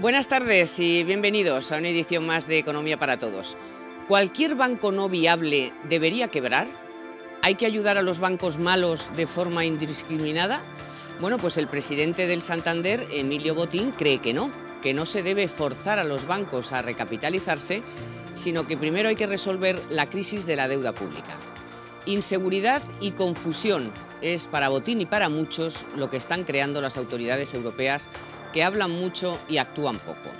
Buenas tardes y bienvenidos a una edición más de Economía para Todos. ¿Cualquier banco no viable debería quebrar? ¿Hay que ayudar a los bancos malos de forma indiscriminada? Bueno, pues el presidente del Santander, Emilio Botín, cree que no se debe forzar a los bancos a recapitalizarse, sino que primero hay que resolver la crisis de la deuda pública. Inseguridad y confusión es para Botín y para muchos lo que están creando las autoridades europeas, que hablan mucho y actúan poco.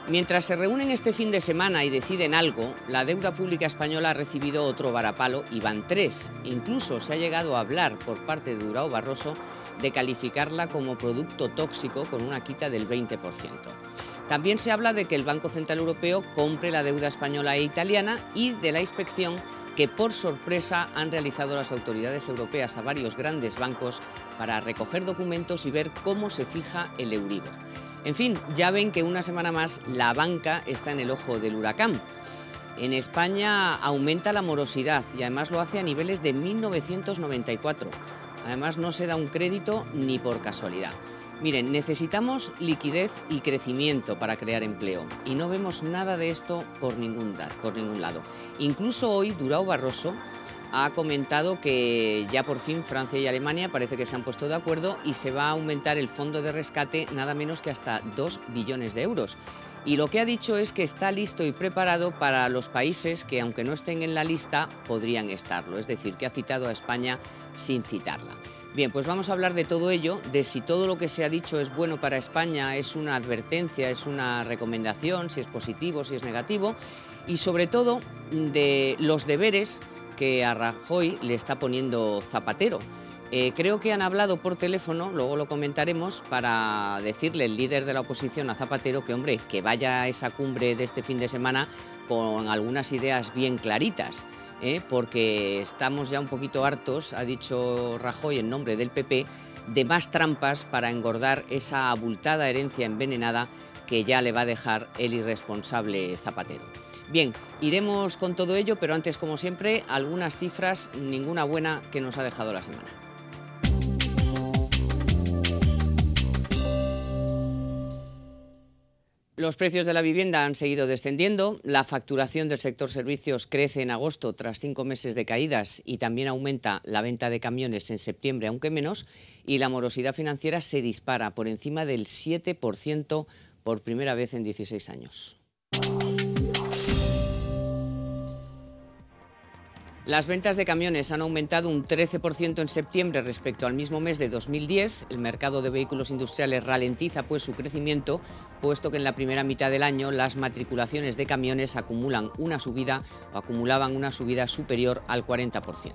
Mientras se reúnen este fin de semana y deciden algo, la deuda pública española ha recibido otro varapalo y van tres. Incluso se ha llegado a hablar por parte de Durão Barroso de calificarla como producto tóxico con una quita del 20%. También se habla de que el Banco Central Europeo compre la deuda española e italiana y de la inspección que por sorpresa han realizado las autoridades europeas a varios grandes bancos para recoger documentos y ver cómo se fija el Euribor. En fin, ya ven que una semana más la banca está en el ojo del huracán. En España aumenta la morosidad y además lo hace a niveles de 1994. Además no se da un crédito ni por casualidad. Miren, necesitamos liquidez y crecimiento para crear empleo y no vemos nada de esto por ningún lado. Incluso hoy Durão Barroso ha comentado que ya por fin Francia y Alemania parece que se han puesto de acuerdo y se va a aumentar el fondo de rescate nada menos que hasta 2 billones de euros. Y lo que ha dicho es que está listo y preparado para los países que, aunque no estén en la lista, podrían estarlo. Es decir, que ha citado a España sin citarla. Bien, pues vamos a hablar de todo ello, de si todo lo que se ha dicho es bueno para España, es una advertencia, es una recomendación, si es positivo, si es negativo, y sobre todo de los deberes que a Rajoy le está poniendo Zapatero. Creo que han hablado por teléfono, luego lo comentaremos, para decirle el líder de la oposición a Zapatero que, hombre, que vaya a esa cumbre de este fin de semana con algunas ideas bien claritas. Porque estamos ya un poquito hartos, ha dicho Rajoy en nombre del PP, de más trampas para engordar esa abultada herencia envenenada que ya le va a dejar el irresponsable Zapatero. Bien, iremos con todo ello, pero antes, como siempre, algunas cifras, ninguna buena, que nos ha dejado la semana. Los precios de la vivienda han seguido descendiendo, la facturación del sector servicios crece en agosto tras 5 meses de caídas y también aumenta la venta de camiones en septiembre, aunque menos, y la morosidad financiera se dispara por encima del 7% por primera vez en 16 años. Las ventas de camiones han aumentado un 13% en septiembre respecto al mismo mes de 2010. El mercado de vehículos industriales ralentiza pues su crecimiento, puesto que en la primera mitad del año las matriculaciones de camiones acumulaban una subida superior al 40%.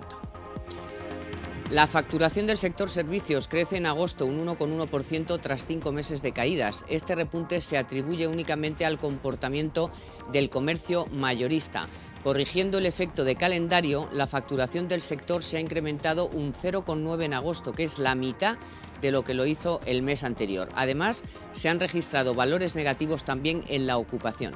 La facturación del sector servicios crece en agosto un 1,1% tras 5 meses de caídas. Este repunte se atribuye únicamente al comportamiento del comercio mayorista. Corrigiendo el efecto de calendario, la facturación del sector se ha incrementado un 0,9 en agosto, que es la mitad de lo que lo hizo el mes anterior. Además, se han registrado valores negativos también en la ocupación.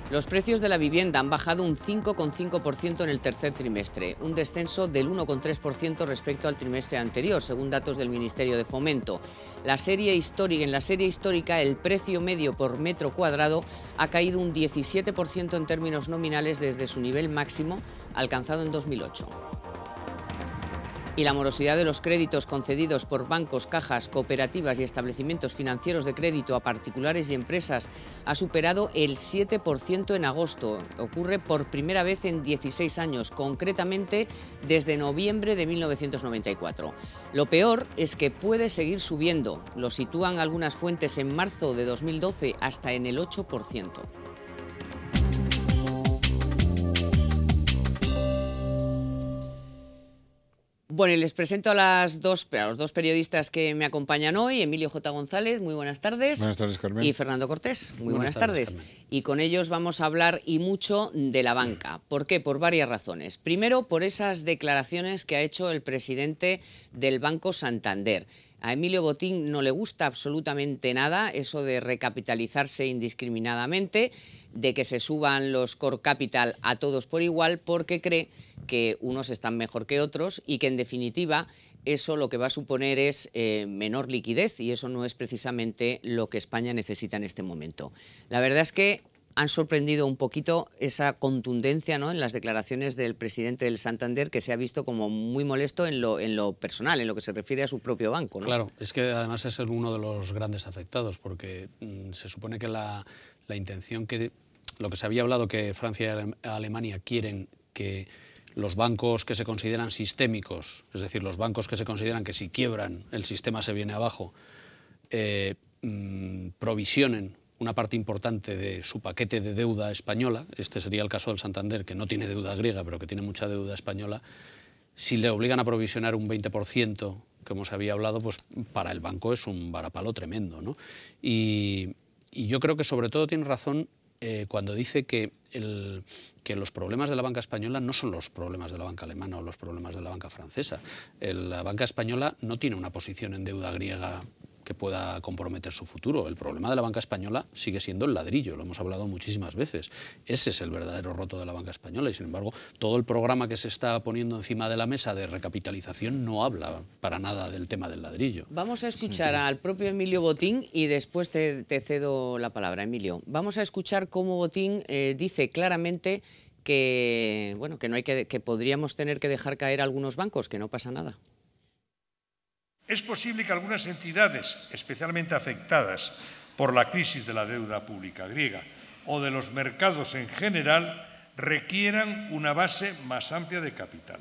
Los precios de la vivienda han bajado un 5,5% en el tercer trimestre, un descenso del 1,3% respecto al trimestre anterior, según datos del Ministerio de Fomento. En la serie histórica, el precio medio por metro cuadrado ha caído un 17% en términos nominales desde su nivel máximo alcanzado en 2008. Y la morosidad de los créditos concedidos por bancos, cajas, cooperativas y establecimientos financieros de crédito a particulares y empresas ha superado el 7% en agosto. Ocurre por primera vez en 16 años, concretamente desde noviembre de 1994. Lo peor es que puede seguir subiendo. Lo sitúan algunas fuentes en marzo de 2012 hasta en el 8%. Bueno, y les presento a los dos periodistas que me acompañan hoy, Emilio J. González, muy buenas tardes. Buenas tardes, Carmen. Y Fernando Cortés, muy buenas tardes. Y con ellos vamos a hablar y mucho de la banca. ¿Por qué? Por varias razones. Primero, por esas declaraciones que ha hecho el presidente del Banco Santander. A Emilio Botín no le gusta absolutamente nada eso de recapitalizarse indiscriminadamente, de que se suban los core capital a todos por igual, porque cree que unos están mejor que otros y que, en definitiva, eso lo que va a suponer es menor liquidez y eso no es precisamente lo que España necesita en este momento. La verdad es que han sorprendido un poquito esa contundencia, ¿no?, en las declaraciones del presidente del Santander, que se ha visto como muy molesto en lo personal, en lo que se refiere a su propio banco, ¿no? Claro, es que además es uno de los grandes afectados, porque se supone que la intención que... Lo que se había hablado, que Francia y Alemania quieren que los bancos que se consideran sistémicos, es decir, los bancos que se consideran que si quiebran el sistema se viene abajo, provisionen una parte importante de su paquete de deuda española. Este sería el caso del Santander, que no tiene deuda griega, pero que tiene mucha deuda española. Si le obligan a provisionar un 20%, como se había hablado, pues para el banco es un varapalo tremendo, ¿no? Y yo creo que sobre todo tiene razón cuando dice que los problemas de la banca española no son los problemas de la banca alemana o los problemas de la banca francesa. La banca española no tiene una posición en deuda griega que pueda comprometer su futuro. El problema de la banca española sigue siendo el ladrillo, lo hemos hablado muchísimas veces. Ese es el verdadero roto de la banca española y, sin embargo, todo el programa que se está poniendo encima de la mesa de recapitalización no habla para nada del tema del ladrillo. Vamos a escuchar al propio Emilio Botín y después te cedo la palabra, Emilio. Vamos a escuchar cómo Botín dice claramente que, bueno, que podríamos tener que dejar caer algunos bancos, que no pasa nada. Es posible que algunas entidades especialmente afectadas por la crisis de la deuda pública griega o de los mercados en general requieran una base más amplia de capital.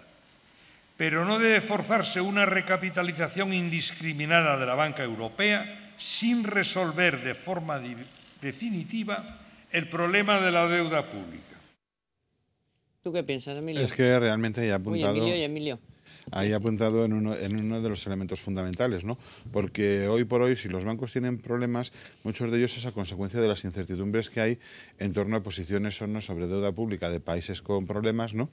Pero no debe forzarse una recapitalización indiscriminada de la banca europea sin resolver de forma definitiva el problema de la deuda pública. ¿Tú qué piensas, Emilio? Es que realmente he apuntado... Uy, Emilio y Emilio. Ahí apuntado en uno de los elementos fundamentales, ¿no? Porque hoy por hoy, si los bancos tienen problemas, muchos de ellos es a consecuencia de las incertidumbres que hay en torno a posiciones o no sobre deuda pública de países con problemas, ¿no?,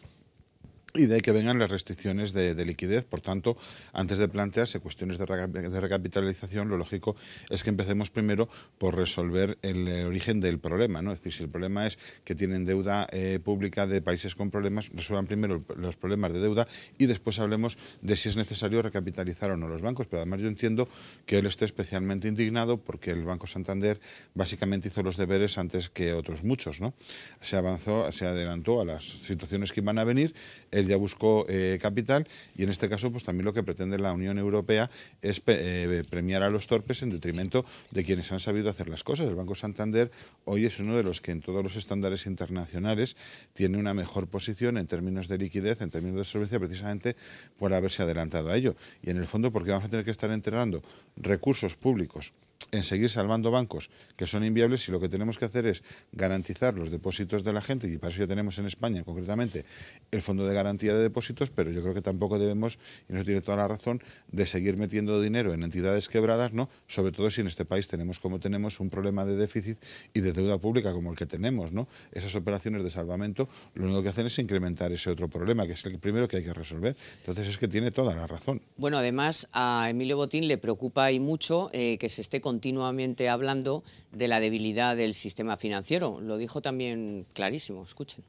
y de que vengan las restricciones de liquidez. Por tanto, antes de plantearse cuestiones de recapitalización, lo lógico es que empecemos primero por resolver el origen del problema, ¿no? Es decir, si el problema es que tienen deuda pública de países con problemas, resuelvan primero los problemas de deuda y después hablemos de si es necesario recapitalizar o no los bancos. Pero además yo entiendo que él esté especialmente indignado porque el Banco Santander básicamente hizo los deberes antes que otros muchos, ¿no? Se adelantó a las situaciones que iban a venir. Él ya buscó capital y en este caso pues también lo que pretende la Unión Europea es premiar a los torpes en detrimento de quienes han sabido hacer las cosas. El Banco Santander hoy es uno de los que en todos los estándares internacionales tiene una mejor posición en términos de liquidez, en términos de solvencia, precisamente por haberse adelantado a ello. Y en el fondo porque vamos a tener que estar entregando recursos públicos en seguir salvando bancos que son inviables, y lo que tenemos que hacer es garantizar los depósitos de la gente, y para eso ya tenemos en España concretamente el Fondo de Garantía de Depósitos, pero yo creo que tampoco debemos, y no tiene toda la razón, de seguir metiendo dinero en entidades quebradas, ¿no?, sobre todo si en este país tenemos como tenemos un problema de déficit y de deuda pública como el que tenemos, ¿no? Esas operaciones de salvamento lo único que hacen es incrementar ese otro problema, que es el primero que hay que resolver. Entonces es que tiene toda la razón. Bueno, además a Emilio Botín le preocupa y mucho que se esté continuamente hablando de la debilidad del sistema financiero. Lo dijo también clarísimo, escuchen.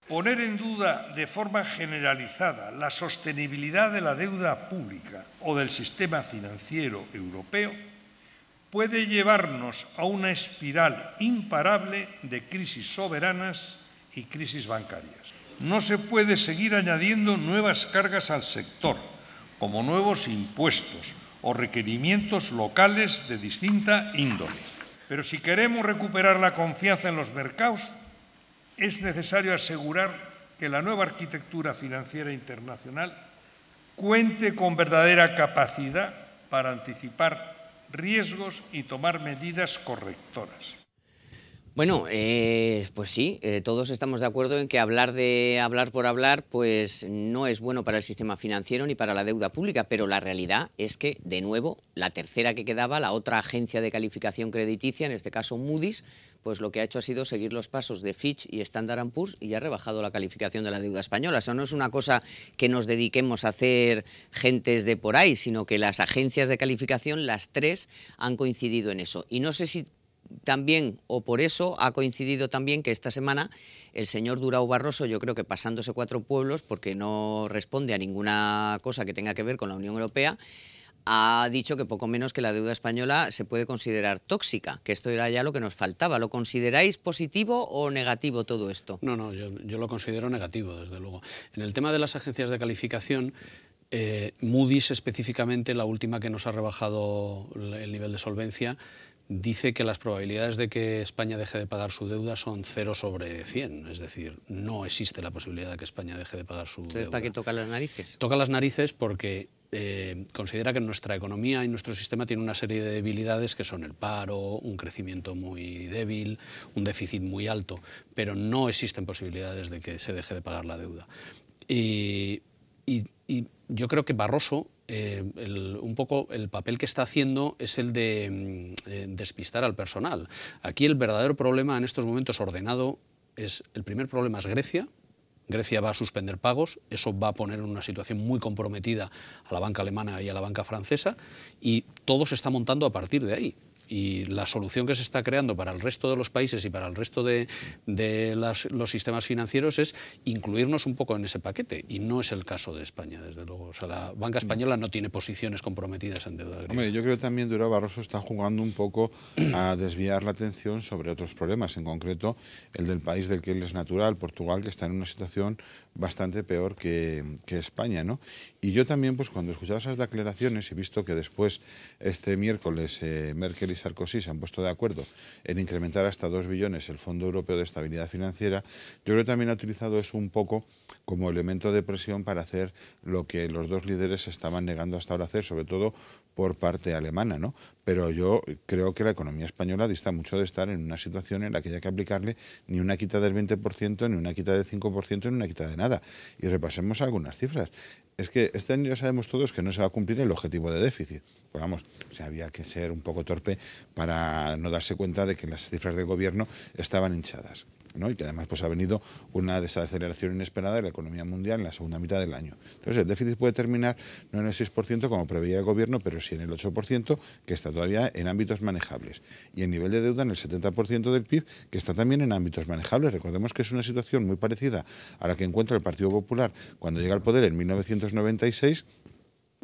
Poner en duda de forma generalizada la sostenibilidad de la deuda pública o del sistema financiero europeo puede llevarnos a una espiral imparable de crisis soberanas y crisis bancarias. No se puede seguir añadiendo nuevas cargas al sector, como nuevos impuestos o requerimientos locales de distinta índole. Pero si queremos recuperar la confianza en los mercados, es necesario asegurar que la nueva arquitectura financiera internacional cuente con verdadera capacidad para anticipar riesgos y tomar medidas correctoras. Bueno, pues sí, todos estamos de acuerdo en que hablar por hablar pues no es bueno para el sistema financiero ni para la deuda pública, pero la realidad es que, de nuevo, la tercera que quedaba, la otra agencia de calificación crediticia, en este caso Moody's, pues lo que ha hecho ha sido seguir los pasos de Fitch y Standard & Poor's y ha rebajado la calificación de la deuda española. Eso no es una cosa que nos dediquemos a hacer gentes de por ahí, sino que las agencias de calificación, las tres, han coincidido en eso. Y no sé si también, o por eso, ha coincidido también que esta semana el señor Durão Barroso, yo creo que pasándose 4 pueblos, porque no responde a ninguna cosa que tenga que ver con la Unión Europea, ha dicho que poco menos que la deuda española se puede considerar tóxica, que esto era ya lo que nos faltaba. ¿Lo consideráis positivo o negativo todo esto? No, yo lo considero negativo, desde luego. En el tema de las agencias de calificación, Moody's específicamente, la última que nos ha rebajado el nivel de solvencia, dice que las probabilidades de que España deje de pagar su deuda son 0 sobre 100, es decir, no existe la posibilidad de que España deje de pagar su deuda. Entonces, ¿para qué toca las narices? Toca las narices porque considera que nuestra economía y nuestro sistema tienen una serie de debilidades que son el paro, un crecimiento muy débil, un déficit muy alto, pero no existen posibilidades de que se deje de pagar la deuda. Y yo creo que Barroso, un poco el papel que está haciendo es el de despistar al personal. Aquí el verdadero problema en estos momentos ordenado es, el primer problema es Grecia. Grecia va a suspender pagos, eso va a poner en una situación muy comprometida a la banca alemana y a la banca francesa, y todo se está montando a partir de ahí. Y la solución que se está creando para el resto de los países y para el resto de los sistemas financieros es incluirnos un poco en ese paquete, y no es el caso de España, desde luego. O sea, la banca española no tiene posiciones comprometidas en deuda griega. Hombre, yo creo que también Durão Barroso está jugando un poco a desviar la atención sobre otros problemas, en concreto el del país del que él es natural, Portugal, que está en una situación bastante peor que España, ¿no? Y yo también, pues cuando escuchaba esas declaraciones y visto que después este miércoles Merkel y Sarkozy se han puesto de acuerdo en incrementar hasta 2 billones el Fondo Europeo de Estabilidad Financiera, yo creo que también ha utilizado eso un poco como elemento de presión para hacer lo que los dos líderes estaban negando hasta ahora hacer, sobre todo por parte alemana, ¿no? Pero yo creo que la economía española dista mucho de estar en una situación en la que haya que aplicarle ni una quita del 20%, ni una quita del 5%, ni una quita de nada. Y repasemos algunas cifras. Es que este año ya sabemos todos que no se va a cumplir el objetivo de déficit. Pues vamos, o sea, había que ser un poco torpe para no darse cuenta de que las cifras del gobierno estaban hinchadas, ¿no? Y que además pues ha venido una desaceleración inesperada de la economía mundial en la segunda mitad del año. Entonces el déficit puede terminar no en el 6% como preveía el gobierno, pero sí en el 8%, que está todavía en ámbitos manejables. Y el nivel de deuda en el 70% del PIB, que está también en ámbitos manejables. Recordemos que es una situación muy parecida a la que encuentra el Partido Popular cuando llega al poder en 1996,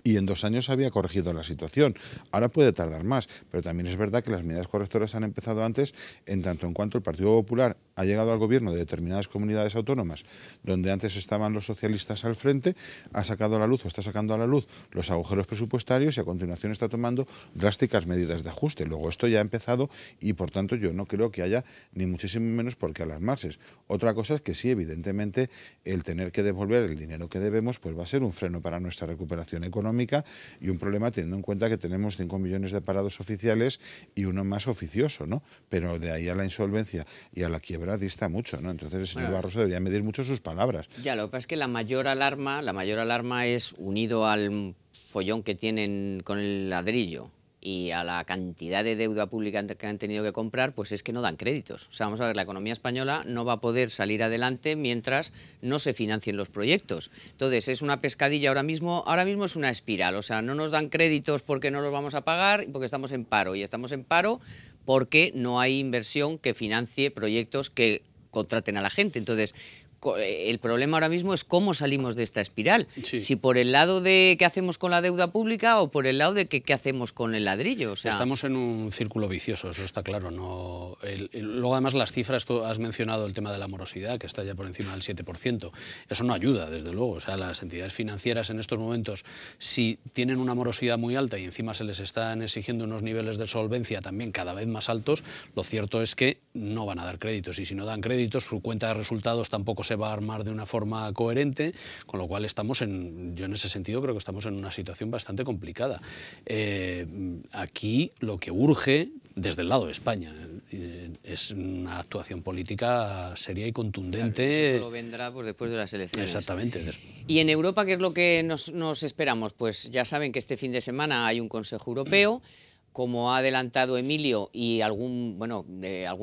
y en 2 años había corregido la situación. Ahora puede tardar más, pero también es verdad que las medidas correctoras han empezado antes, en tanto en cuanto el Partido Popular ha llegado al gobierno de determinadas comunidades autónomas, donde antes estaban los socialistas al frente, ha sacado a la luz o está sacando a la luz los agujeros presupuestarios y a continuación está tomando drásticas medidas de ajuste. Luego esto ya ha empezado y por tanto yo no creo que haya ni muchísimo menos por qué alarmarse. Otra cosa es que sí, evidentemente, el tener que devolver el dinero que debemos pues va a ser un freno para nuestra recuperación económica y un problema teniendo en cuenta que tenemos 5 millones de parados oficiales y uno más oficioso, ¿no? Pero de ahí a la insolvencia y a la quiebra dista mucho, ¿no? Entonces el señor Barroso debería medir mucho sus palabras. Ya, lo que pasa es que la mayor alarma es, unido al follón que tienen con el ladrillo y a la cantidad de deuda pública que han tenido que comprar, pues es que no dan créditos. O sea, vamos a ver, la economía española no va a poder salir adelante mientras no se financien los proyectos. Entonces, es una pescadilla ahora mismo es una espiral. O sea, no nos dan créditos porque no los vamos a pagar y porque estamos en paro. Y estamos en paro porque no hay inversión que financie proyectos que contraten a la gente. Entonces, el problema ahora mismo es cómo salimos de esta espiral. Sí. Si por el lado de qué hacemos con la deuda pública o por el lado de qué hacemos con el ladrillo. O sea, estamos en un círculo vicioso, eso está claro. Luego, además, las cifras, tú has mencionado el tema de la morosidad, que está ya por encima del 7%. Eso no ayuda, desde luego. O sea, las entidades financieras en estos momentos, si tienen una morosidad muy alta y encima se les están exigiendo unos niveles de solvencia también cada vez más altos, lo cierto es que no van a dar créditos. Y si no dan créditos, su cuenta de resultados tampoco se va a armar de una forma coherente, con lo cual yo en ese sentido creo que estamos en una situación bastante complicada. Aquí lo que urge desde el lado de España es una actuación política seria y contundente. Claro, eso vendrá pues, después de las elecciones. Exactamente. Y en Europa, ¿qué es lo que nos esperamos? Pues ya saben que este fin de semana hay un Consejo Europeo. Como ha adelantado Emilio y algún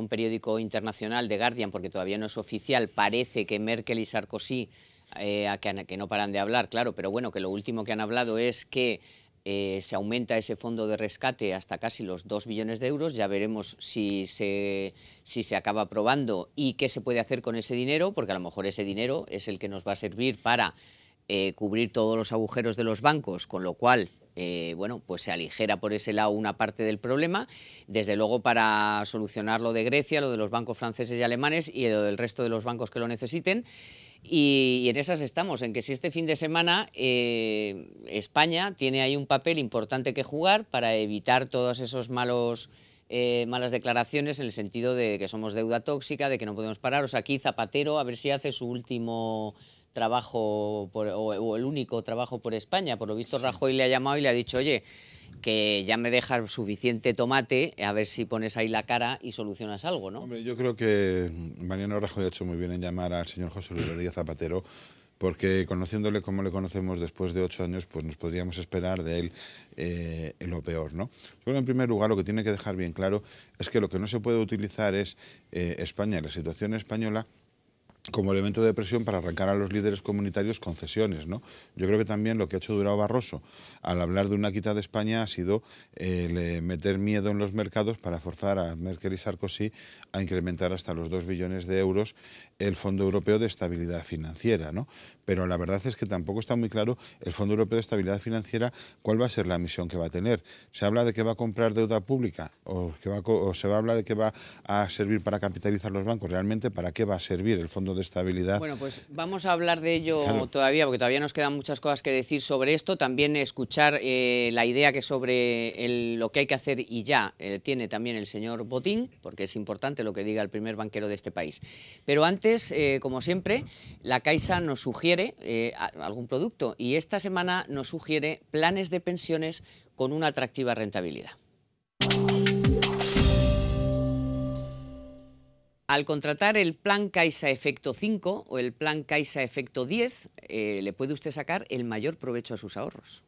periódico internacional, The Guardian, porque todavía no es oficial, parece que Merkel y Sarkozy, que no paran de hablar, claro, pero bueno, que lo último que han hablado es que se aumenta ese fondo de rescate hasta casi los 2 billones de euros. Ya veremos si se acaba aprobando y qué se puede hacer con ese dinero, porque a lo mejor ese dinero es el que nos va a servir para cubrir todos los agujeros de los bancos, con lo cual bueno, pues se aligera por ese lado una parte del problema. Desde luego, para solucionar lo de Grecia, lo de los bancos franceses y alemanes y lo del resto de los bancos que lo necesiten. Y en esas estamos, en que si este fin de semana España tiene ahí un papel importante que jugar para evitar todos esos malas declaraciones, en el sentido de que somos deuda tóxica, de que no podemos parar. O sea, aquí Zapatero a ver si hace su último trabajo o el único trabajo por España. Por lo visto Rajoy le ha llamado y le ha dicho, oye, que ya me dejas suficiente tomate, a ver si pones ahí la cara y solucionas algo, ¿no? Hombre, yo creo que Mariano Rajoy ha hecho muy bien en llamar al señor José Luis Rodríguez Zapatero, porque conociéndole como le conocemos después de 8 años, pues nos podríamos esperar de él lo peor, ¿no? Yo creo que en primer lugar lo que tiene que dejar bien claro es que lo que no se puede utilizar es España y la situación española como elemento de presión para arrancar a los líderes comunitarios concesiones, ¿no? Yo creo que también lo que ha hecho Durão Barroso al hablar de una quita de España ha sido meter miedo en los mercados para forzar a Merkel y Sarkozy a incrementar hasta los 2 billones de euros el Fondo Europeo de Estabilidad Financiera, ¿no? Pero la verdad es que tampoco está muy claro el Fondo Europeo de Estabilidad Financiera cuál va a ser la misión que va a tener. Se habla de que va a comprar deuda pública o se habla de que va a servir para capitalizar los bancos. ¿Realmente para qué va a servir el Fondo de Estabilidad? Bueno, pues vamos a hablar de ello claro. todavía, porque todavía nos quedan muchas cosas que decir sobre esto. También escuchar la idea que sobre lo que hay que hacer y ya tiene también el señor Botín, porque es importante lo que diga el primer banquero de este país. Pero antes, como siempre, la Caixa nos sugiere algún producto, y esta semana nos sugiere planes de pensiones con una atractiva rentabilidad. Al contratar el Plan Caixa Efecto 5 o el Plan Caixa Efecto 10, le puede usted sacar el mayor provecho a sus ahorros.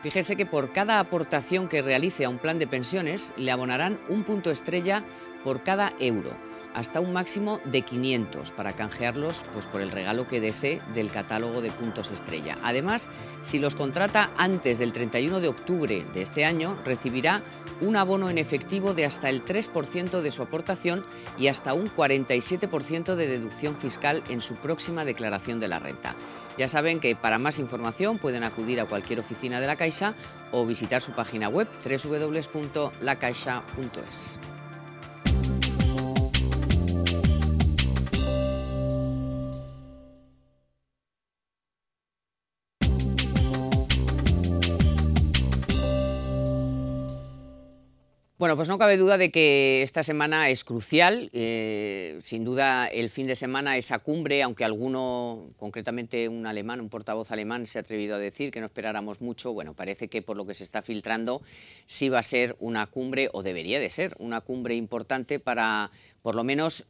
Fíjese que por cada aportación que realice a un plan de pensiones le abonarán un punto estrella por cada euro, hasta un máximo de 500 para canjearlos pues, por el regalo que desee del catálogo de puntos estrella. Además, si los contrata antes del 31 de octubre de este año, recibirá un abono en efectivo de hasta el 3% de su aportación y hasta un 47% de deducción fiscal en su próxima declaración de la renta. Ya saben que para más información pueden acudir a cualquier oficina de la Caixa o visitar su página web www.lacaixa.es. Bueno, pues no cabe duda de que esta semana es crucial. Sin duda, el fin de semana, esa cumbre, aunque alguno, concretamente un alemán, un portavoz alemán, se ha atrevido a decir que no esperáramos mucho, bueno, parece que por lo que se está filtrando sí va a ser una cumbre, o debería de ser, una cumbre importante para, por lo menos,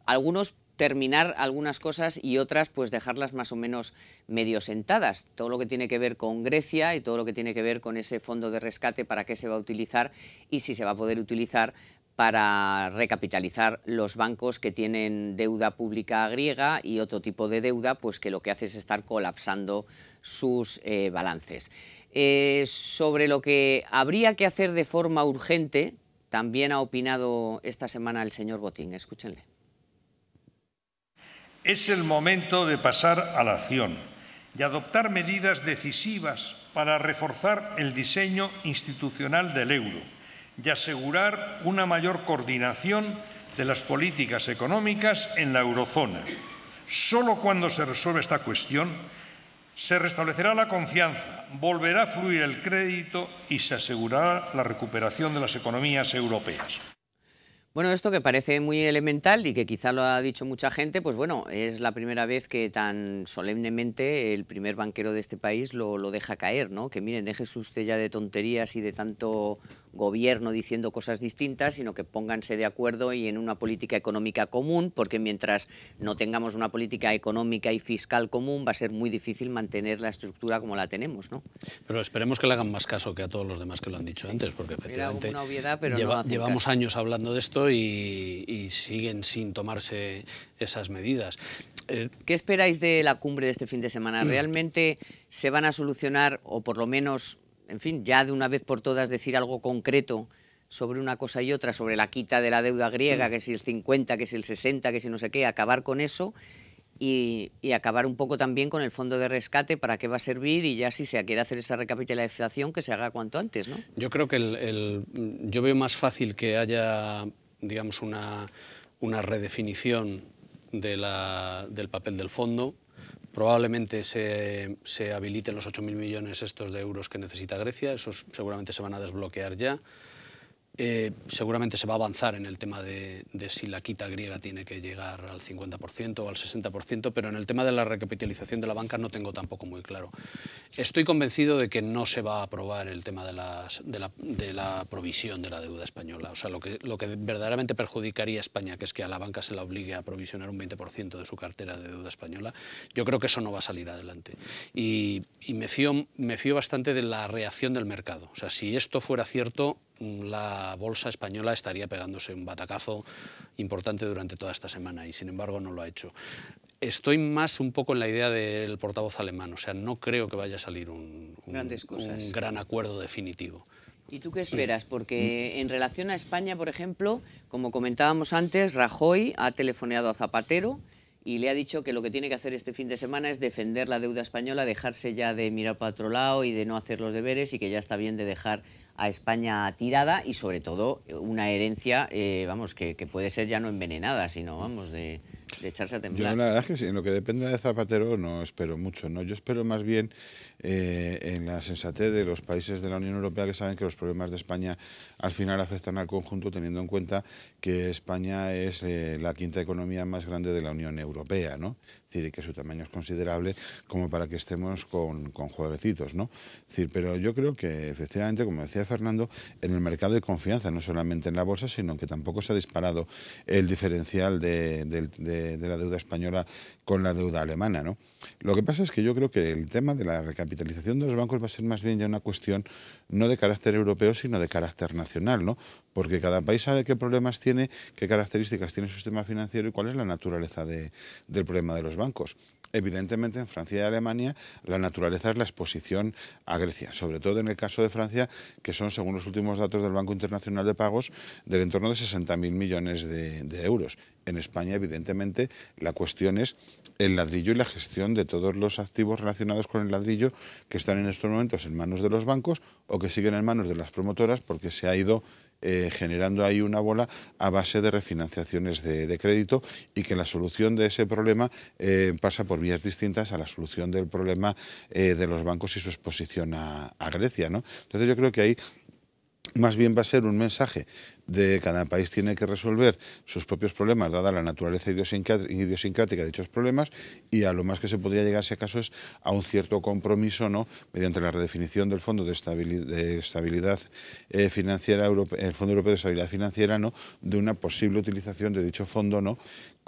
algunos terminar algunas cosas y otras pues dejarlas más o menos medio sentadas. Todo lo que tiene que ver con Grecia y todo lo que tiene que ver con ese fondo de rescate, para qué se va a utilizar y si se va a poder utilizar para recapitalizar los bancos que tienen deuda pública griega y otro tipo de deuda pues que lo que hace es estar colapsando sus balances. Sobre lo que habría que hacer de forma urgente también ha opinado esta semana el señor Botín. Escúchenle. Es el momento de pasar a la acción y adoptar medidas decisivas para reforzar el diseño institucional del euro y asegurar una mayor coordinación de las políticas económicas en la eurozona. Solo cuando se resuelva esta cuestión se restablecerá la confianza, volverá a fluir el crédito y se asegurará la recuperación de las economías europeas. Bueno, esto que parece muy elemental y que quizá lo ha dicho mucha gente, pues bueno, es la primera vez que tan solemnemente el primer banquero de este país lo deja caer, ¿no? Que miren, déjese usted ya de tonterías y de tanto gobierno diciendo cosas distintas, sino que pónganse de acuerdo y en una política económica común, porque mientras no tengamos una política económica y fiscal común va a ser muy difícil mantener la estructura como la tenemos, ¿no? Pero esperemos que le hagan más caso que a todos los demás que lo han dicho antes, porque efectivamente era una obviedad, pero llevamos años hablando de esto y siguen sin tomarse esas medidas. ¿Qué esperáis de la cumbre de este fin de semana? ¿Realmente se van a solucionar, o por lo menos, en fin, ya de una vez por todas decir algo concreto sobre una cosa y otra, sobre la quita de la deuda griega, que si el 50, que si el 60, que si no sé qué, acabar con eso y acabar un poco también con el fondo de rescate, para qué va a servir, y ya si se quiere hacer esa recapitalización que se haga cuanto antes, ¿no? Yo creo que yo veo más fácil que haya, digamos, una redefinición del papel del fondo. Probablemente se habiliten los 8.000 millones estos de euros que necesita Grecia, esos seguramente se van a desbloquear ya. Seguramente se va a avanzar en el tema de si la quita griega tiene que llegar al 50% o al 60%, pero en el tema de la recapitalización de la banca no tengo tampoco muy claro. Estoy convencido de que no se va a aprobar el tema de la provisión de la deuda española. O sea, lo que verdaderamente perjudicaría a España, que es que a la banca se la obligue a provisionar un 20% de su cartera de deuda española, yo creo que eso no va a salir adelante. Y me fío bastante de la reacción del mercado. O sea, si esto fuera cierto, la bolsa española estaría pegándose un batacazo importante durante toda esta semana, y sin embargo no lo ha hecho. Estoy más un poco en la idea del portavoz alemán, o sea, no creo que vaya a salir un gran acuerdo definitivo. ¿Y tú qué esperas? Porque en relación a España, por ejemplo, como comentábamos antes, Rajoy ha telefoneado a Zapatero y le ha dicho que lo que tiene que hacer este fin de semana es defender la deuda española, dejarse ya de mirar para otro lado y de no hacer los deberes, y que ya está bien de dejar a España tirada, y sobre todo una herencia, vamos, que puede ser ya no envenenada, sino, vamos, de echarse a temblar. Yo la verdad es que sí, en lo que dependa de Zapatero no espero mucho, ¿no? Yo espero más bien en la sensatez de los países de la Unión Europea, que saben que los problemas de España al final afectan al conjunto, teniendo en cuenta que España es la quinta economía más grande de la Unión Europea, ¿no? Es decir, que su tamaño es considerable como para que estemos con jueguecitos, ¿no? Es decir, pero yo creo que efectivamente, como decía Fernando, en el mercado hay confianza, no solamente en la bolsa, sino que tampoco se ha disparado el diferencial de la deuda española con la deuda alemana, ¿no? Lo que pasa es que yo creo que el tema de la recapitalización de los bancos va a ser más bien ya una cuestión no de carácter europeo, sino de carácter nacional, ¿no? Porque cada país sabe qué problemas tiene, qué características tiene su sistema financiero y cuál es la naturaleza del problema de los bancos. Evidentemente, en Francia y Alemania la naturaleza es la exposición a Grecia, sobre todo en el caso de Francia, que son, según los últimos datos del Banco Internacional de Pagos, del entorno de 60.000 millones de euros. En España, evidentemente, la cuestión es el ladrillo y la gestión de todos los activos relacionados con el ladrillo que están en estos momentos en manos de los bancos o que siguen en manos de las promotoras, porque se ha ido generando ahí una bola a base de refinanciaciones de crédito, y que la solución de ese problema pasa por vías distintas a la solución del problema de los bancos y su exposición a Grecia, ¿no? Entonces yo creo que ahí más bien va a ser un mensaje de cada país tiene que resolver sus propios problemas, dada la naturaleza idiosincrática de dichos problemas, y a lo más que se podría llegar, si acaso, es a un cierto compromiso, ¿no?, mediante la redefinición del Fondo de Estabilidad Financiera, el Fondo Europeo de Estabilidad Financiera, ¿no?, de una posible utilización de dicho fondo, ¿no?,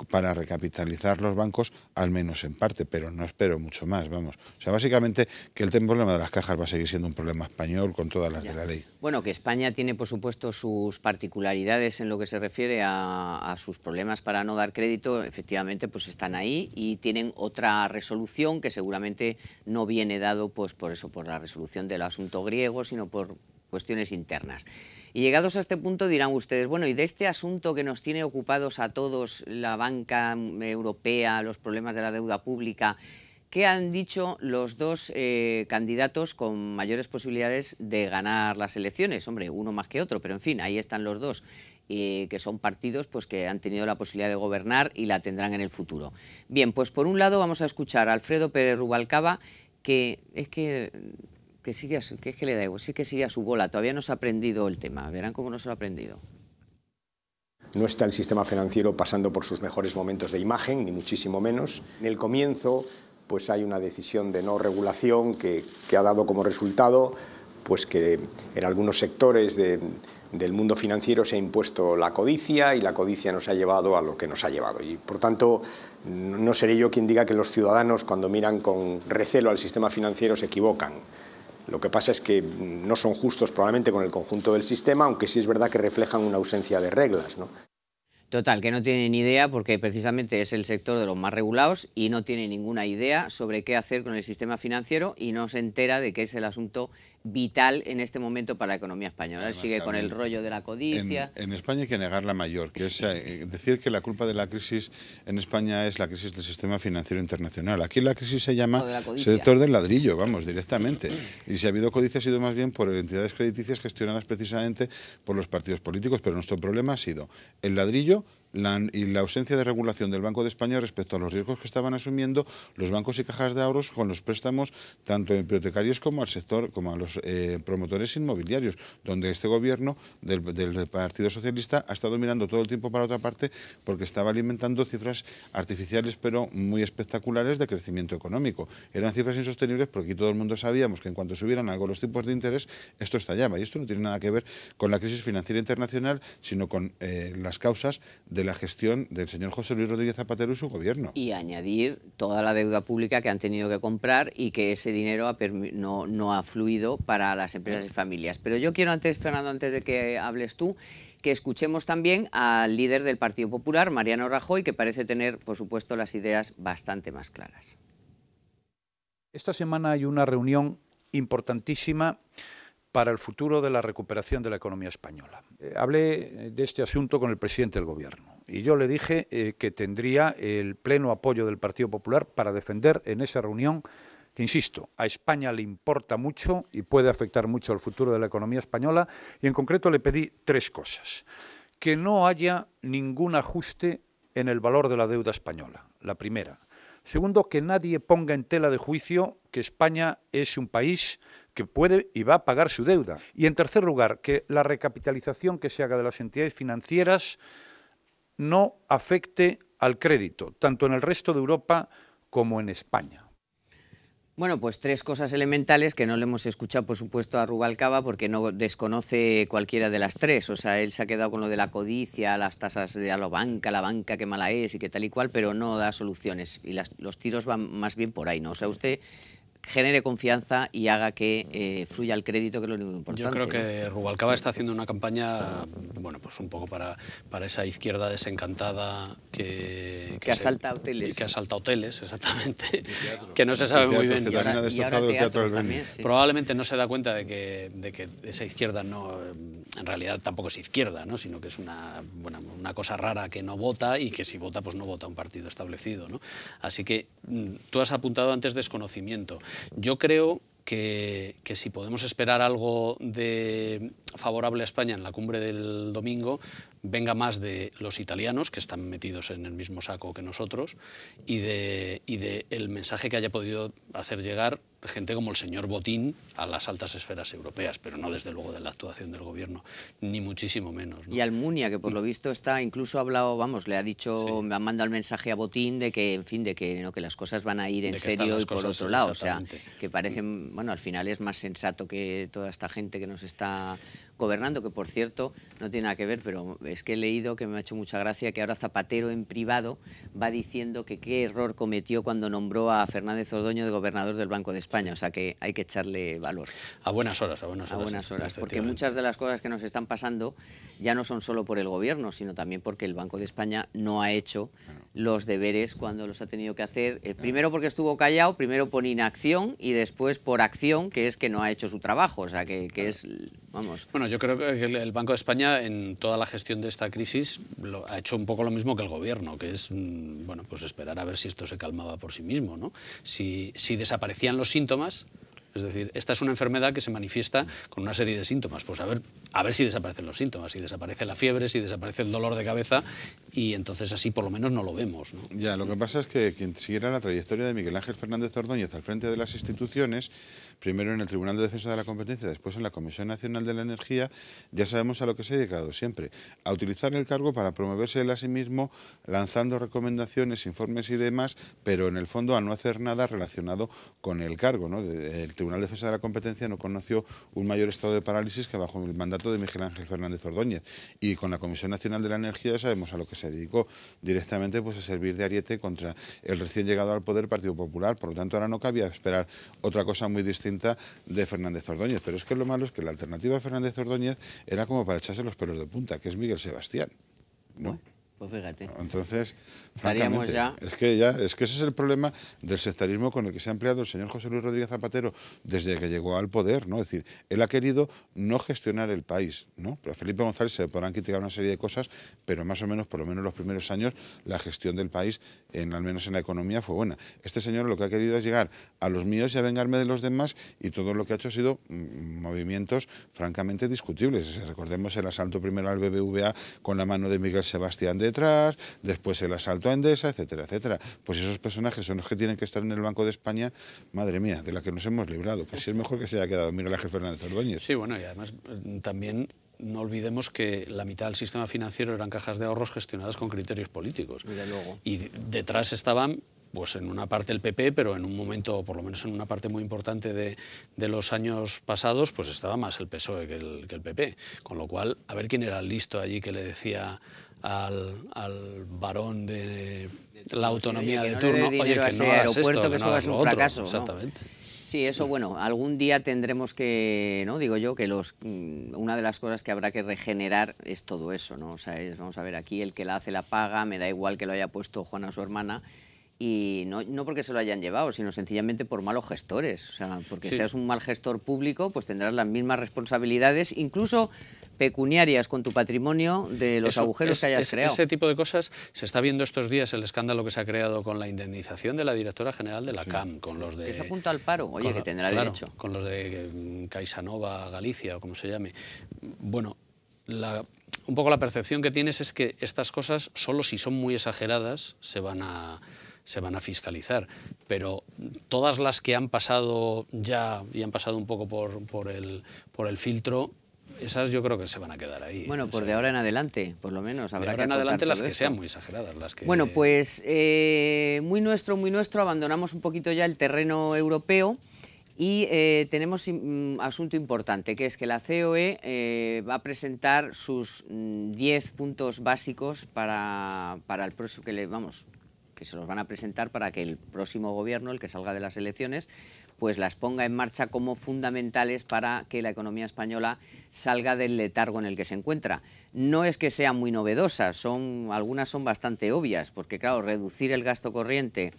para recapitalizar los bancos, al menos en parte, pero no espero mucho más, vamos. O sea, básicamente que el problema de las cajas va a seguir siendo un problema español con todas las de la ley. Bueno, que España tiene, por supuesto, sus particularidades en lo que se refiere a sus problemas para no dar crédito, efectivamente, pues están ahí y tienen otra resolución que seguramente no viene dado, pues por eso, por la resolución del asunto griego, sino por cuestiones internas. Y llegados a este punto dirán ustedes, bueno, y de este asunto que nos tiene ocupados a todos, la banca europea, los problemas de la deuda pública, ¿qué han dicho los dos candidatos con mayores posibilidades de ganar las elecciones? Hombre, uno más que otro, pero en fin, ahí están los dos, que son partidos pues, que han tenido la posibilidad de gobernar y la tendrán en el futuro. Bien, pues por un lado vamos a escuchar a Alfredo Pérez Rubalcaba, que sigue a su bola, todavía no se ha aprendido el tema, verán cómo no se lo ha aprendido. No está el sistema financiero pasando por sus mejores momentos de imagen, ni muchísimo menos. En el comienzo pues hay una decisión de no regulación que ha dado como resultado pues que en algunos sectores del mundo financiero se ha impuesto la codicia, y la codicia nos ha llevado a lo que nos ha llevado. Y por tanto, no seré yo quien diga que los ciudadanos, cuando miran con recelo al sistema financiero, se equivocan. Lo que pasa es que no son justos probablemente con el conjunto del sistema, aunque sí es verdad que reflejan una ausencia de reglas, ¿no? Total, que no tienen ni idea porque precisamente es el sector de los más regulados y no tiene ninguna idea sobre qué hacer con el sistema financiero y no se entera de que es el asunto vital en este momento para la economía española. Él sigue con el rollo de la codicia. En España hay que negar la mayor, que es decir que la culpa de la crisis en España es la crisis del sistema financiero internacional. Aquí la crisis se llama sector del ladrillo, vamos, directamente. Y si ha habido codicia ha sido más bien por entidades crediticias gestionadas precisamente por los partidos políticos, pero nuestro problema ha sido el ladrillo y la ausencia de regulación del Banco de España respecto a los riesgos que estaban asumiendo los bancos y cajas de ahorros con los préstamos tanto hipotecarios como al sector, como a los promotores inmobiliarios, donde este gobierno del Partido Socialista ha estado mirando todo el tiempo para otra parte porque estaba alimentando cifras artificiales pero muy espectaculares de crecimiento económico. Eran cifras insostenibles porque aquí todo el mundo sabíamos que en cuanto subieran algo los tipos de interés, esto estallaba. Y esto no tiene nada que ver con la crisis financiera internacional, sino con las causas de la gestión del señor José Luis Rodríguez Zapatero y su gobierno. Y añadir toda la deuda pública que han tenido que comprar y que ese dinero no ha fluido para las empresas y familias. Pero yo quiero antes, Fernando, antes de que hables tú, que escuchemos también al líder del Partido Popular, Mariano Rajoy, que parece tener, por supuesto, las ideas bastante más claras. Esta semana hay una reunión importantísima para el futuro de la recuperación de la economía española. Hablé de este asunto con el presidente del Gobierno y yo le dije que tendría el pleno apoyo del Partido Popular para defender en esa reunión que, insisto, a España le importa mucho y puede afectar mucho al futuro de la economía española, y en concreto le pedí 3 cosas. Que no haya ningún ajuste en el valor de la deuda española, la primera. Segundo, que nadie ponga en tela de juicio que España es un país que puede y va a pagar su deuda. Y en tercer lugar, que la recapitalización que se haga de las entidades financieras no afecte al crédito, tanto en el resto de Europa como en España. Bueno, pues 3 cosas elementales que no le hemos escuchado, por supuesto, a Rubalcaba porque no desconoce cualquiera de las 3. O sea, él se ha quedado con lo de la codicia, las tasas de la banca qué mala es y qué tal y cual, pero no da soluciones. Y los tiros van más bien por ahí, ¿no? O sea, usted genere confianza y haga que fluya el crédito, que es lo único importante. Yo creo que Rubalcaba está haciendo una campaña, bueno, pues un poco para esa izquierda desencantada que asalta hoteles. Que asalta hoteles, exactamente. Que no se sabe muy bien. Que también ha destrozado el Teatro del Beni. Sí. Probablemente no se da cuenta de que esa izquierda no, en realidad tampoco es izquierda, ¿no? Sino que es una cosa rara que no vota y que si vota, pues no vota un partido establecido, ¿no? Así que tú has apuntado antes desconocimiento. Yo creo que si podemos esperar algo favorable a España en la cumbre del domingo, venga más de los italianos, que están metidos en el mismo saco que nosotros, y de el mensaje que haya podido hacer llegar gente como el señor Botín a las altas esferas europeas, pero no desde luego de la actuación del gobierno, ni muchísimo menos, ¿no? Y Almunia, que por lo visto incluso ha hablado, vamos, le ha dicho, sí, me ha mandado el mensaje a Botín de que, en fin, que las cosas van a ir en serio y por otro lado, o sea, que parecen, bueno, al final es más sensato que toda esta gente que nos está gobernando, que por cierto no tiene nada que ver, pero es que he leído, que me ha hecho mucha gracia, que ahora Zapatero en privado va diciendo que qué error cometió cuando nombró a Fernández Ordoño de gobernador del Banco de España, o sea que hay que echarle valor. A buenas horas. A buenas horas, porque muchas de las cosas que nos están pasando ya no son solo por el gobierno, sino también porque el Banco de España no ha hecho los deberes cuando los ha tenido que hacer, primero porque estuvo callado, primero por inacción y después por acción, que es que no ha hecho su trabajo, o sea que es, vamos... Bueno, yo creo que el Banco de España en toda la gestión de esta crisis ha hecho un poco lo mismo que el gobierno, que es, bueno, pues esperar a ver si esto se calmaba por sí mismo, ¿no? Si desaparecían los síntomas, es decir, esta es una enfermedad que se manifiesta con una serie de síntomas, pues a ver si desaparecen los síntomas, si desaparece la fiebre, si desaparece el dolor de cabeza, y entonces así por lo menos no lo vemos, ¿no? Ya, lo que pasa es que quien siguiera la trayectoria de Miguel Ángel Fernández Ordóñez al frente de las instituciones, primero en el Tribunal de Defensa de la Competencia, después en la Comisión Nacional de la Energía, ya sabemos a lo que se ha dedicado siempre, a utilizar el cargo para promoverse él a sí mismo, lanzando recomendaciones, informes y demás, pero en el fondo a no hacer nada relacionado con el cargo, ¿no? El Tribunal de Defensa de la Competencia no conoció un mayor estado de parálisis que bajo el mandato de Miguel Ángel Fernández Ordóñez, y con la Comisión Nacional de la Energía ya sabemos a lo que se dedicó, directamente pues a servir de ariete contra el recién llegado al poder Partido Popular. Por lo tanto ahora no cabía esperar otra cosa muy distinta de Fernández Ordóñez, pero es que lo malo es que la alternativa a Fernández Ordóñez era como para echarse los pelos de punta, que es Miguel Sebastián, ¿no? Pues fíjate. Entonces, Estaríamos francamente, es que ese es el problema del sectarismo con el que se ha empleado el señor José Luis Rodríguez Zapatero desde que llegó al poder, ¿no? Es decir, él ha querido no gestionar el país, ¿no? Pero a Felipe González se podrán criticar una serie de cosas, pero más o menos, por lo menos los primeros años, la gestión del país, al menos en la economía, fue buena. Este señor lo que ha querido es llegar a los míos y a vengarme de los demás, y todo lo que ha hecho ha sido movimientos francamente discutibles. Recordemos el asalto primero al BBVA con la mano de Miguel Sebastián detrás, después el asalto a Endesa, etcétera, etcétera. Pues esos personajes son los que tienen que estar en el Banco de España, madre mía, de la que nos hemos librado. Casi es mejor que se haya quedado Miguel Ángel Fernández Ordóñez. Sí, bueno, y además también no olvidemos que la mitad del sistema financiero eran cajas de ahorros gestionadas con criterios políticos. Desde luego. Y detrás estaban, pues en una parte el PP, pero en un momento, por lo menos en una parte muy importante de los años pasados, pues estaba más el PSOE que el PP. Con lo cual, a ver quién era el listo allí que le decía al varón de la autonomía de turno, oye, que no hagas esto, que no hagas lo otro. Exactamente. Sí, eso, bueno, algún día tendremos que, ¿no? Digo yo, que una de las cosas que habrá que regenerar es todo eso, ¿no? O sea, vamos a ver, aquí el que la hace la paga, me da igual que lo haya puesto Juana, su hermana, y no porque se lo hayan llevado, sino sencillamente por malos gestores. O sea, porque seas un mal gestor público, pues tendrás las mismas responsabilidades, incluso pecuniarias con tu patrimonio, de los agujeros que hayas creado. Ese tipo de cosas se está viendo estos días, el escándalo que se ha creado con la indemnización de la directora general de la CAM, con los de... Que se apunta al paro, oye, que tendrá derecho. Con los de CaixaNova Galicia, o como se llame. Bueno, un poco la percepción que tienes es que estas cosas, solo si son muy exageradas, se van a fiscalizar, pero todas las que han pasado ya y han pasado un poco por el filtro, esas yo creo que se van a quedar ahí. Bueno, pues de ahora en adelante, por lo menos, habrá que de ahora en adelante las que esto. sean muy exageradas. Las que... Bueno, pues muy nuestro, abandonamos un poquito ya el terreno europeo y tenemos un asunto importante, que es que la COE va a presentar sus 10 puntos básicos para el próximo, que se los van a presentar para que el próximo gobierno, el que salga de las elecciones, pues las ponga en marcha como fundamentales para que la economía española salga del letargo en el que se encuentra. No es que sean muy novedosas, algunas son bastante obvias, porque claro, reducir el gasto corriente,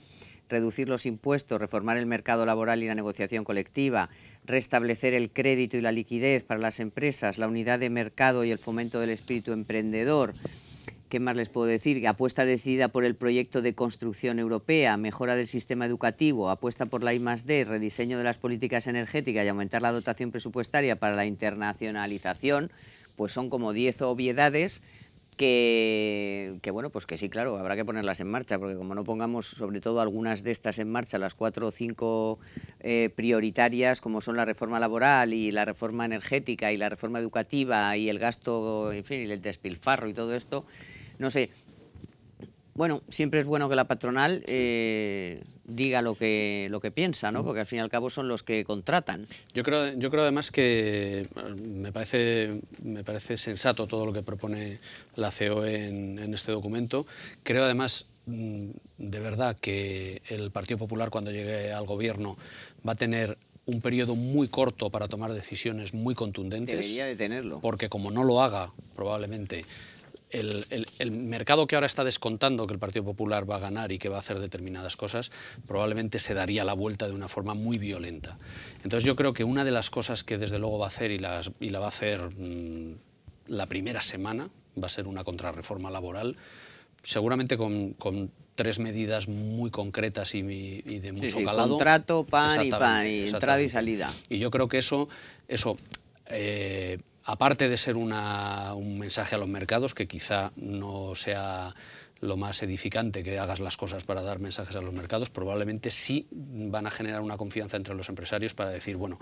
reducir los impuestos, reformar el mercado laboral y la negociación colectiva, restablecer el crédito y la liquidez para las empresas, la unidad de mercado y el fomento del espíritu emprendedor. ¿Qué más les puedo decir? Apuesta decidida por el proyecto de construcción europea, mejora del sistema educativo, apuesta por la I+D, rediseño de las políticas energéticas y aumentar la dotación presupuestaria para la internacionalización, pues son como 10 obviedades que bueno, pues que sí, claro, habrá que ponerlas en marcha, porque como no pongamos sobre todo algunas de estas en marcha, las 4 o 5 prioritarias, como son la reforma laboral y la reforma energética y la reforma educativa y el gasto, en fin, y el despilfarro y todo esto, no sé. Bueno, siempre es bueno que la patronal diga lo que piensa, ¿no? Porque al fin y al cabo son los que contratan. Yo creo además que me parece sensato todo lo que propone la COE en este documento. Creo además de verdad que el Partido Popular, cuando llegue al gobierno, va a tener un periodo muy corto para tomar decisiones muy contundentes. Debería de tenerlo. Porque como no lo haga, probablemente el mercado que ahora está descontando que el Partido Popular va a ganar y que va a hacer determinadas cosas, probablemente se daría la vuelta de una forma muy violenta. Entonces yo creo que una de las cosas que desde luego va a hacer y la va a hacer la primera semana va a ser una contrarreforma laboral, seguramente con 3 medidas muy concretas y de mucho calado. Contrato, pan, entrada y salida. Y yo creo que eso aparte de ser un mensaje a los mercados, que quizá no sea lo más edificante que hagas las cosas para dar mensajes a los mercados, probablemente sí van a generar una confianza entre los empresarios para decir, bueno,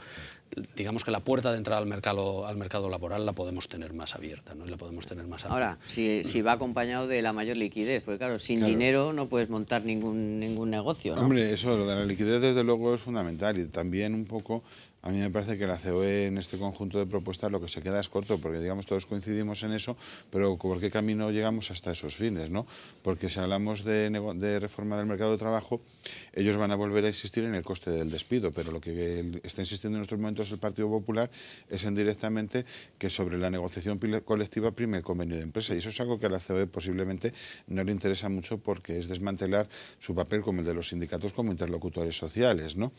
digamos que la puerta de entrada al mercado laboral la podemos tener más abierta, ¿no? Y la podemos tener más amplia. Ahora, si va acompañado de la mayor liquidez, porque claro, sin dinero no puedes montar ningún negocio, ¿no? Hombre, eso, lo de la liquidez desde luego es fundamental, y también un poco a mí me parece que la COE en este conjunto de propuestas lo que se queda es corto, porque digamos todos coincidimos en eso, pero ¿por qué camino llegamos hasta esos fines, ¿no? Porque si hablamos de reforma del mercado de trabajo, ellos van a volver a insistir en el coste del despido, pero lo que está insistiendo en estos momentos el Partido Popular es en directamente que sobre la negociación colectiva prime el convenio de empresa, y eso es algo que a la COE posiblemente no le interesa mucho porque es desmantelar su papel como el de los sindicatos como interlocutores sociales, ¿no?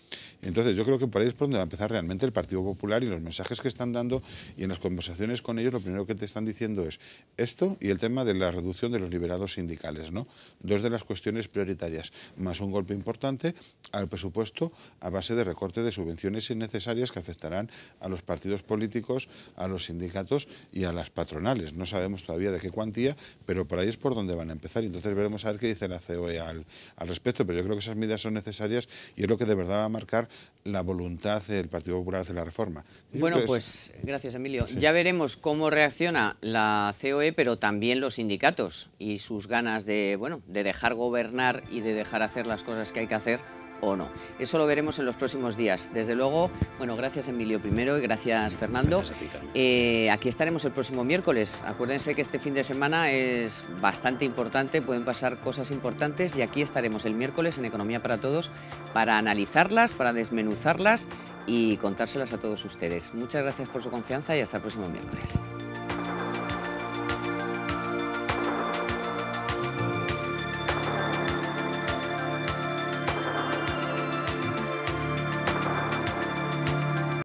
Entonces yo creo que por ahí es por donde va a empezar realmente el Partido Popular, y los mensajes que están dando y en las conversaciones con ellos lo primero que te están diciendo es esto y el tema de la reducción de los liberados sindicales, ¿no? Dos de las cuestiones prioritarias, más un golpe importante al presupuesto a base de recorte de subvenciones innecesarias que afectarán a los partidos políticos, a los sindicatos y a las patronales. No sabemos todavía de qué cuantía, pero por ahí es por donde van a empezar, y entonces veremos a ver qué dice la COE al respecto, pero yo creo que esas medidas son necesarias y es lo que de verdad va a marcar la voluntad del Partido Popular de la reforma. Bueno, pues gracias, Emilio. Sí. Ya veremos cómo reacciona la COE, pero también los sindicatos y sus ganas de, bueno, de dejar gobernar y de dejar hacer las cosas que hay que hacer o no. Eso lo veremos en los próximos días. Desde luego, bueno, gracias Emilio primero y gracias Fernando. Gracias a ti, aquí estaremos el próximo miércoles. Acuérdense que este fin de semana es bastante importante, pueden pasar cosas importantes y aquí estaremos el miércoles en Economía para Todos para analizarlas, para desmenuzarlas y contárselas a todos ustedes. Muchas gracias por su confianza y hasta el próximo miércoles.